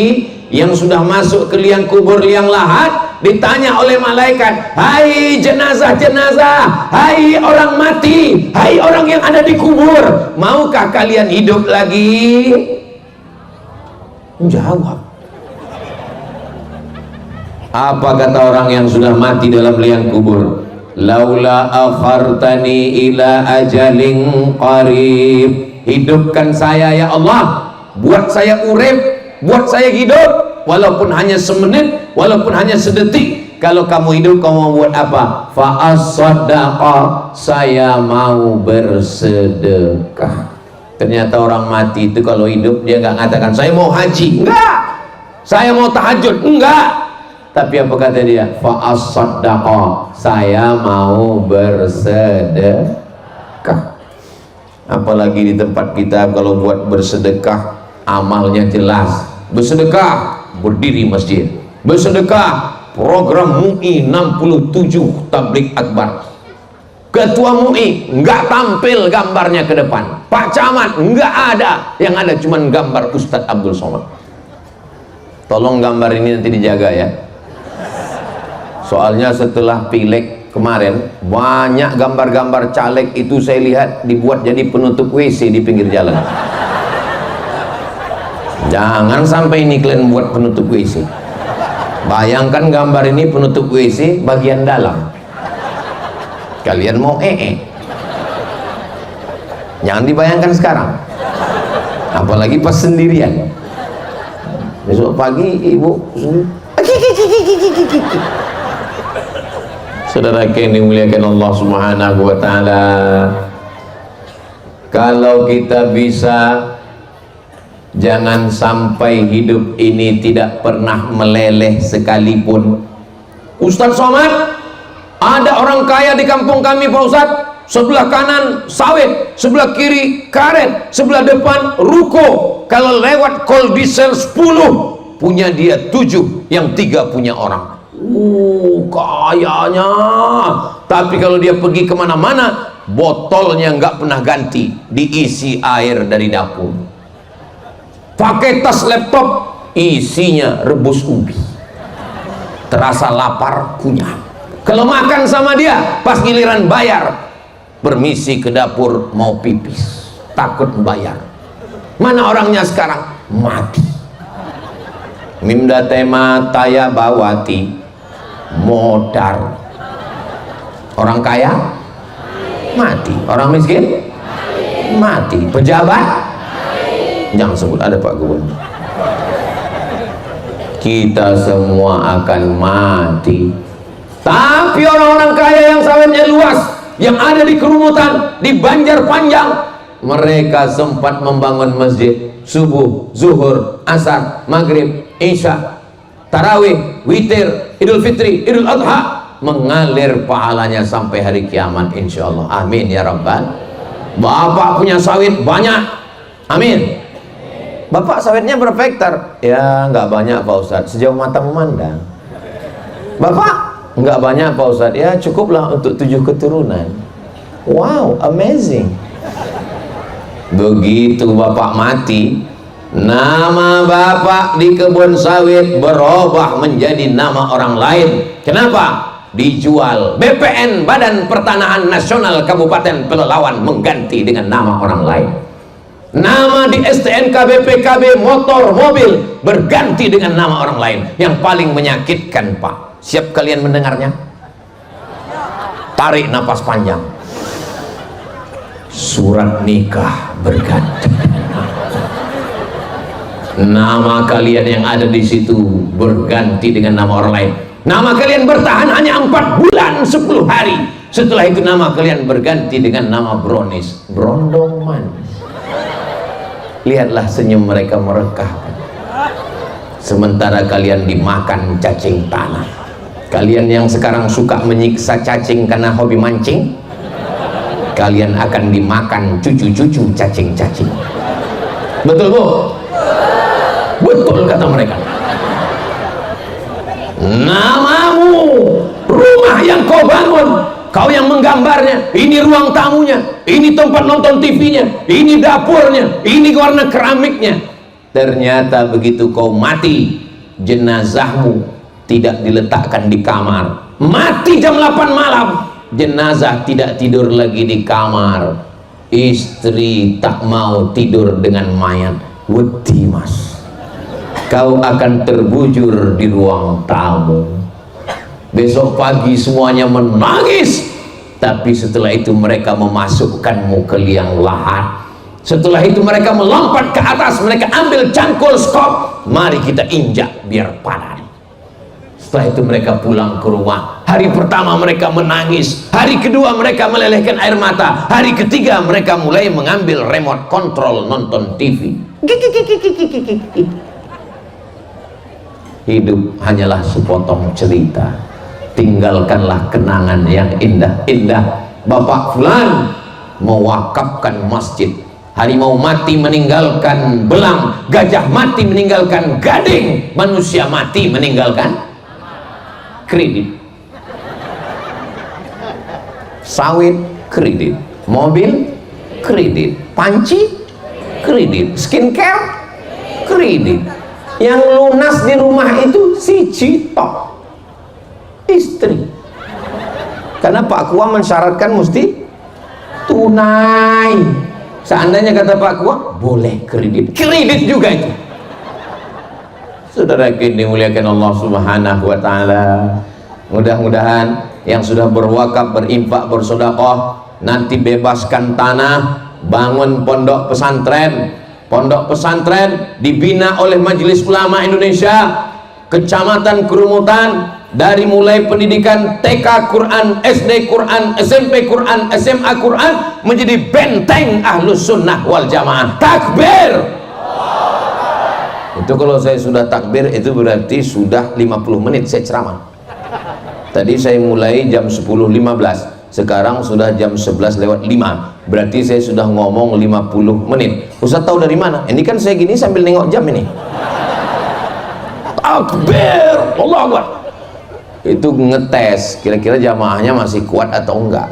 yang sudah masuk ke liang kubur, liang lahat, ditanya oleh malaikat, hai jenazah-jenazah, hai orang mati, hai orang yang ada di kubur, maukah kalian hidup lagi? Jawab. Apa kata orang yang sudah mati dalam liang kubur? Laula akhartani ila ajalin qarib. Hidupkan saya ya Allah, buat saya urip, buat saya hidup, walaupun hanya semenit, walaupun hanya sedetik. Kalau kamu hidup, kamu mau buat apa? Fa as-sadaqah, saya mau bersedekah. Ternyata orang mati itu kalau hidup dia nggak mengatakan saya mau haji, enggak, saya mau tahajud, enggak, tapi apa kata dia? Fa as-sadaqah, saya mau bersedekah. Apalagi di tempat kita kalau buat bersedekah amalnya jelas. Bersedekah berdiri masjid, bersedekah program MUI 67 tablik akbar. Ketua MUI nggak tampil gambarnya ke depan, Pak Camat nggak ada, yang ada cuman gambar Ustadz Abdul Somad. Tolong gambar ini nanti dijaga ya, soalnya setelah pileg kemarin banyak gambar-gambar caleg itu saya lihat dibuat jadi penutup WC di pinggir jalan. Jangan sampai ini kalian buat penutup WC. Bayangkan gambar ini penutup WC bagian dalam, kalian mau jangan dibayangkan sekarang, apalagi pas sendirian. Besok pagi ibu Saudara yang dimuliakan Allah Subhanahu wa taala, kalau kita bisa jangan sampai hidup ini tidak pernah meleleh sekalipun. Ustadz Somad, ada orang kaya di kampung kami Pak Ustadz, sebelah kanan sawit, sebelah kiri karet, sebelah depan ruko. Kalau lewat koldisel 10, punya dia 7, yang 3 punya orang. Kayanya. Tapi kalau dia pergi kemana-mana, botolnya nggak pernah ganti, diisi air dari dapur. Pakai tas laptop, isinya rebus ubi. Terasa lapar, kunyah. Kalau makan sama dia, pas giliran bayar, permisi ke dapur mau pipis, takut bayar. Mana orangnya sekarang? Mati. Mimda tema taya bawati modar. Orang kaya mati, orang miskin mati, pejabat jangan sebut, ada Pak Gubernur. Kita semua akan mati. Tapi orang-orang kaya yang sawitnya luas, yang ada di kerumutan, di Banjarpanjang, mereka sempat membangun masjid subuh, zuhur, asar, maghrib, isya, tarawih, witir, idul fitri, idul adha, mengalir pahalanya sampai hari kiamat insyaallah. Amin ya rabbal. Bapak punya sawit banyak, amin. Bapak sawitnya berapa hektar? Ya nggak banyak Pak Ustadz, sejauh mata memandang. Bapak nggak banyak Pak Ustadz, ya cukuplah untuk 7 keturunan. Wow, amazing. Begitu Bapak mati, nama Bapak di kebun sawit berubah menjadi nama orang lain. Kenapa? Dijual. BPN, Badan Pertanahan Nasional Kabupaten Pelalawan, mengganti dengan nama orang lain. Nama di STNK BPKB motor mobil berganti dengan nama orang lain. Yang paling menyakitkan Pak, siap kalian mendengarnya? Tarik napas panjang. Surat nikah berganti. Nama kalian yang ada di situ berganti dengan nama orang lain. Nama kalian bertahan hanya 4 bulan 10 hari. Setelah itu nama kalian berganti dengan nama Bronis, Brondong Manis. Lihatlah senyum mereka merekah. Sementara kalian dimakan cacing tanah. Kalian yang sekarang suka menyiksa cacing karena hobi mancing, kalian akan dimakan cucu-cucu cacing-cacing. Betul Bu? Betul kata mereka. Namamu, rumah yang kau bangun, kau yang menggambarnya, ini ruang tamunya, ini tempat nonton TV-nya, ini dapurnya, ini warna keramiknya. Ternyata begitu kau mati, jenazahmu tidak diletakkan di kamar. Mati jam 8 malam, jenazah tidak tidur lagi di kamar. Istri tak mau tidur dengan mayat. Wedi Mas, kau akan terbujur di ruang tamu. Besok pagi semuanya menangis, tapi setelah itu mereka memasukkanmu ke liang lahat. Setelah itu mereka melompat ke atas, mereka ambil cangkul skop, mari kita injak biar padat. Setelah itu mereka pulang ke rumah. Hari pertama mereka menangis, hari kedua mereka melelehkan air mata, hari ketiga mereka mulai mengambil remote control nonton TV. Hidup hanyalah sepotong cerita. Tinggalkanlah kenangan yang indah-indah. Bapak fulan mewakafkan masjid, harimau mati meninggalkan belang, gajah mati meninggalkan gading, manusia mati meninggalkan kredit. Sawit kredit, mobil kredit, panci kredit, skincare kredit. Yang lunas di rumah itu si Cito, istri. Karena Pak Kua mensyaratkan mesti tunai. Seandainya kata Pak Kua boleh kredit, kredit juga itu. Saudara yang dimuliakan Allah Subhanahu wa taala, mudah-mudahan yang sudah berwakaf, berinfak, bersedekah, nanti bebaskan tanah, bangun pondok pesantren. Pondok pesantren dibina oleh Majelis Ulama Indonesia, Kecamatan Kerumutan, dari mulai pendidikan TK Quran, SD Quran, SMP Quran, SMA Quran, menjadi benteng Ahlus Sunnah wal Jamaah. Takbir. Itu kalau saya sudah takbir, itu berarti sudah 50 menit saya ceramah. Tadi saya mulai jam 10.15, sekarang sudah jam 11:05, berarti saya sudah ngomong 50 menit. Ustaz tahu dari mana? Ini kan saya gini sambil nengok jam ini. Takbir, Allah Akbar. Itu ngetes kira-kira jamaahnya masih kuat atau enggak.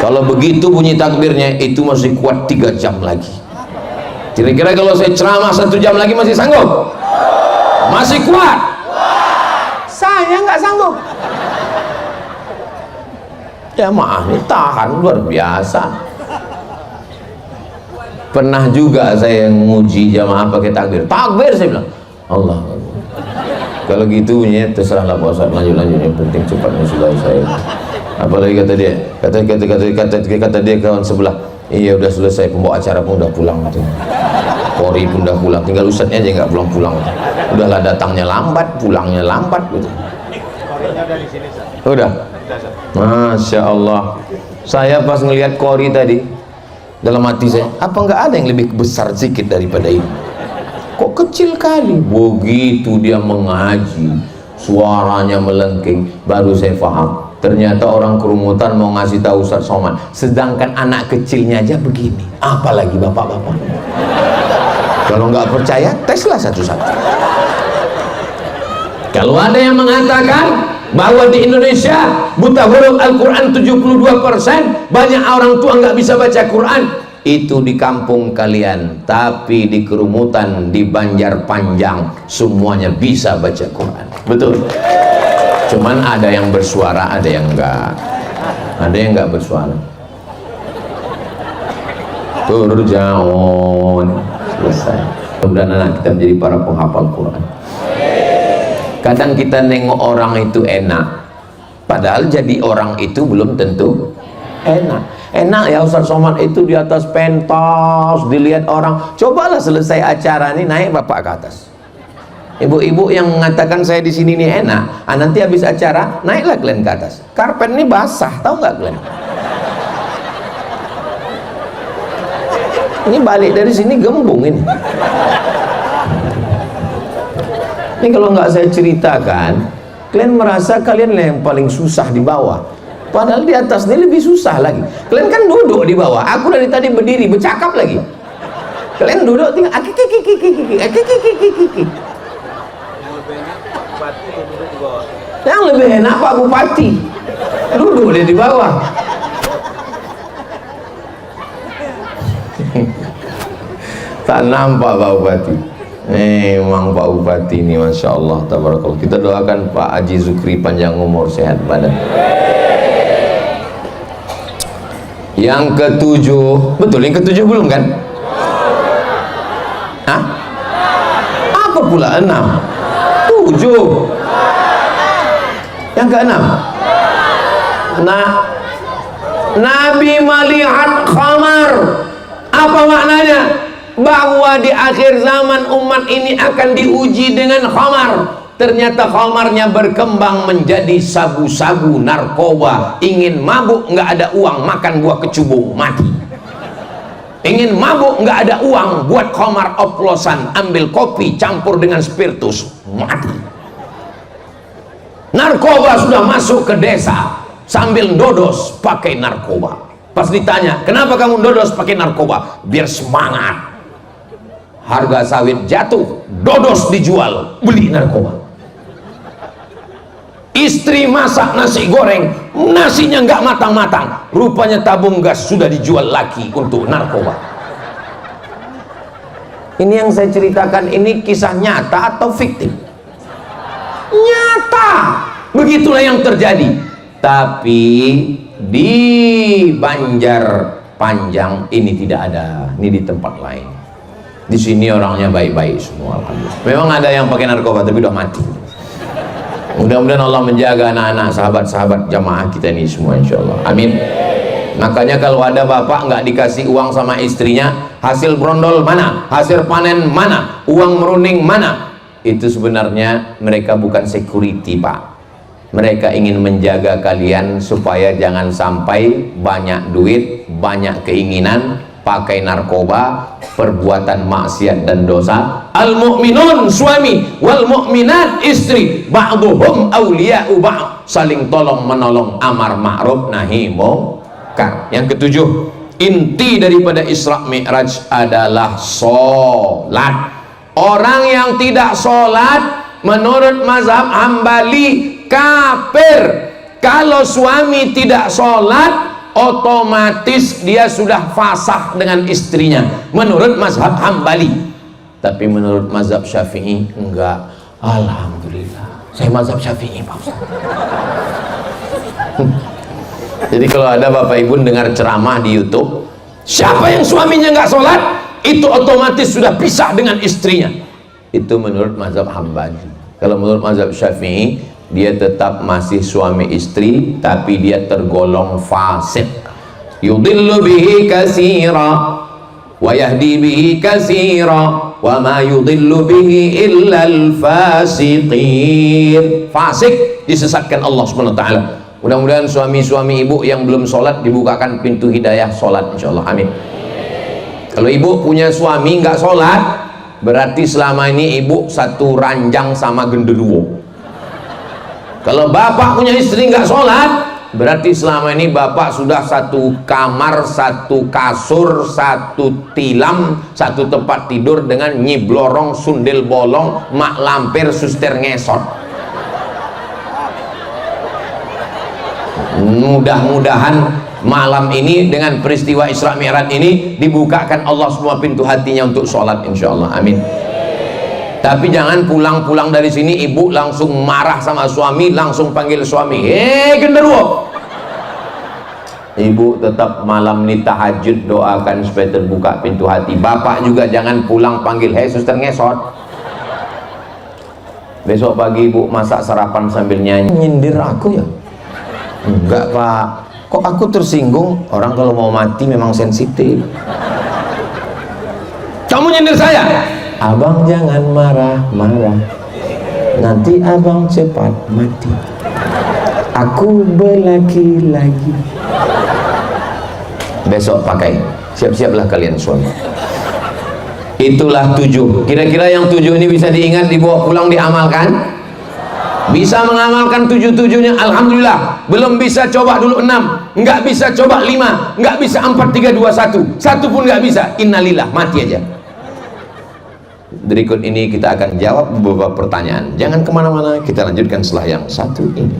Kalau begitu bunyi takbirnya, itu masih kuat 3 jam lagi. Kira-kira kalau saya ceramah 1 jam lagi masih sanggup? Masih kuat? Saya nggak sanggup. Jamaah ini tahan luar biasa. Pernah juga saya nguji jamaah pakai takbir. Takbir saya bilang, Allah. Kalau gitu bunyinya terserahlah Pak Ustaz, lanjut yang penting cepatnya selesai. Apalagi kata dia, kata dia kawan sebelah, iya udah selesai, pembawa acara pun udah pulang gitu. Kori pun udah pulang, tinggal Ustaznya aja nggak pulang-pulang. Udahlah datangnya lambat, pulangnya lambat gitu. Udah. Masya Allah. Saya pas ngelihat kori tadi, dalam hati saya, apa nggak ada yang lebih besar sedikit daripada ini? Kok kecil kali? Begitu dia mengaji, suaranya melengking, baru saya paham. Ternyata orang kerumutan mau ngasih tahu Ustaz Somad, sedangkan anak kecilnya aja begini, apalagi bapak-bapak. Kalau nggak percaya, teslah satu-satu. Kalau ada yang mengatakan bahwa di Indonesia buta huruf Al-Quran 72%, banyak orang tua nggak bisa baca Quran, itu di kampung kalian. Tapi di kerumutan, di Banjarpanjang, semuanya bisa baca Quran. Betul. Cuman ada yang bersuara, ada yang enggak. Ada yang enggak bersuara. Turjaun. Selesai. Mudah-mudahan anak kita menjadi para penghafal Quran. Kadang kita nengok orang itu enak, padahal jadi orang itu belum tentu enak. Enak ya Ustaz Somad itu di atas pentas, dilihat orang. Cobalah selesai acara ini naik bapak ke atas. Ibu-ibu yang mengatakan saya di sini nih enak, nanti habis acara naiklah kalian ke atas. Karpet ini basah, tahu nggak kalian? Ini balik dari sini gembung ini. Ini kalau nggak saya ceritakan, kalian merasa kalian yang paling susah di bawah. Padahal di atas ini lebih susah lagi. Kalian kan duduk di bawah, aku dari tadi berdiri bercakap lagi. Kalian duduk tinggal yang lebih enak Pak Bupati duduk dia di bawah. Tak nampak Pak Bupati. Memang Pak Bupati ini Masya Allah tabarakallah. Kita doakan Pak Haji Zukri panjang umur, sehat badan. Yang ketujuh, betul yang ketujuh belum kan? Hah? Apa pula 6? 7. Yang ke-6. Nah, Nabi melihat khamar. Apa maknanya? Bahwa di akhir zaman umat ini akan diuji dengan khamar. Ternyata khamarnya berkembang menjadi sabu-sabu, narkoba. Ingin mabuk nggak ada uang, makan buah kecubung, mati. Ingin mabuk nggak ada uang, buat khamar oplosan, ambil kopi campur dengan spiritus, mati. Narkoba sudah masuk ke desa, sambil dodos pakai narkoba. Pas ditanya, kenapa kamu dodos pakai narkoba? Biar semangat. Harga sawit jatuh, dodos dijual, beli narkoba. Istri masak nasi goreng, nasinya nggak matang-matang, rupanya tabung gas sudah dijual lagi untuk narkoba. Ini yang saya ceritakan ini kisah nyata atau fiktif? Nyata. Begitulah yang terjadi. Tapi di Banjarpanjang ini tidak ada, ini di tempat lain. Di sini orangnya baik-baik semua, alhamdulillah. Memang ada yang pakai narkoba tapi udah mati. Mudah-mudahan Allah menjaga anak-anak, sahabat-sahabat jamaah kita ini semua, insya Allah. Amin. Makanya kalau ada bapak nggak dikasih uang sama istrinya, hasil brondol mana, hasil panen mana, uang merunding mana, itu sebenarnya mereka bukan security, Pak. Mereka ingin menjaga kalian supaya jangan sampai banyak duit, banyak keinginan, pakai narkoba, perbuatan maksiat dan dosa. Al-mu'minun suami, wal mu'minat istri, ba'duhum awliya'u ba'd, saling tolong menolong, amar ma'ruf nahi munkar. Yang ketujuh, inti daripada Isra Mi'raj adalah sholat. Orang yang tidak sholat menurut mazhab Hambali kafir. Kalau suami tidak sholat, otomatis dia sudah fasakh dengan istrinya menurut mazhab Hambali. Tapi menurut mazhab Syafi'i enggak. Alhamdulillah, saya mazhab Syafi'i, Pak Ustaz. Jadi kalau ada bapak ibu dengar ceramah di YouTube, siapa yang suaminya enggak sholat, itu otomatis sudah pisah dengan istrinya. Itu menurut mazhab Hambali. Kalau menurut mazhab Syafi'i, dia tetap masih suami istri, tapi dia tergolong fasik. Yudillu bihi katsira wa yahdi bihi katsira wa ma yudillu bihi illa al-fasiqin. Fasik disesatkan Allah Subhanahu wa taala. Mudah-mudahan suami-suami ibu yang belum sholat dibukakan pintu hidayah sholat, insyaallah. Amin. Kalau ibu punya suami nggak sholat, berarti selama ini ibu satu ranjang sama genderuwo. Kalau bapak punya istri nggak sholat, berarti selama ini bapak sudah satu kamar, satu kasur, satu tilam, satu tempat tidur dengan nyi blorong, sundel bolong, mak lampir, suster ngesot. Mudah-mudahan malam ini dengan peristiwa Isra Mi'raj ini dibukakan Allah semua pintu hatinya untuk sholat, insyaallah. Amin. Tapi jangan pulang-pulang dari sini ibu langsung marah sama suami, langsung panggil suami, genderuwo. Ibu tetap malam ini tahajud, doakan supaya terbuka pintu hati. Bapak juga jangan pulang panggil, suster ngesot. Besok pagi ibu masak sarapan sambil nyanyi. Nyindir aku ya? Enggak, Pak. Kok aku tersinggung? Orang kalau mau mati memang sensitif. Kamu nyindir saya? Abang jangan marah-marah, nanti abang cepat mati. Aku berlaki-laki. Besok pakai, siap-siaplah kalian suami. Itulah 7. Kira-kira yang 7 ini bisa diingat, dibawa pulang, diamalkan. Bisa mengamalkan 7-7-nya, alhamdulillah. Belum bisa, coba dulu 6. Enggak bisa, coba 5. Enggak bisa 4, 3, 2, 1. Satu pun enggak bisa, innalillah, mati aja. Berikut ini kita akan jawab beberapa pertanyaan. Jangan kemana-mana, kita lanjutkan setelah yang satu ini.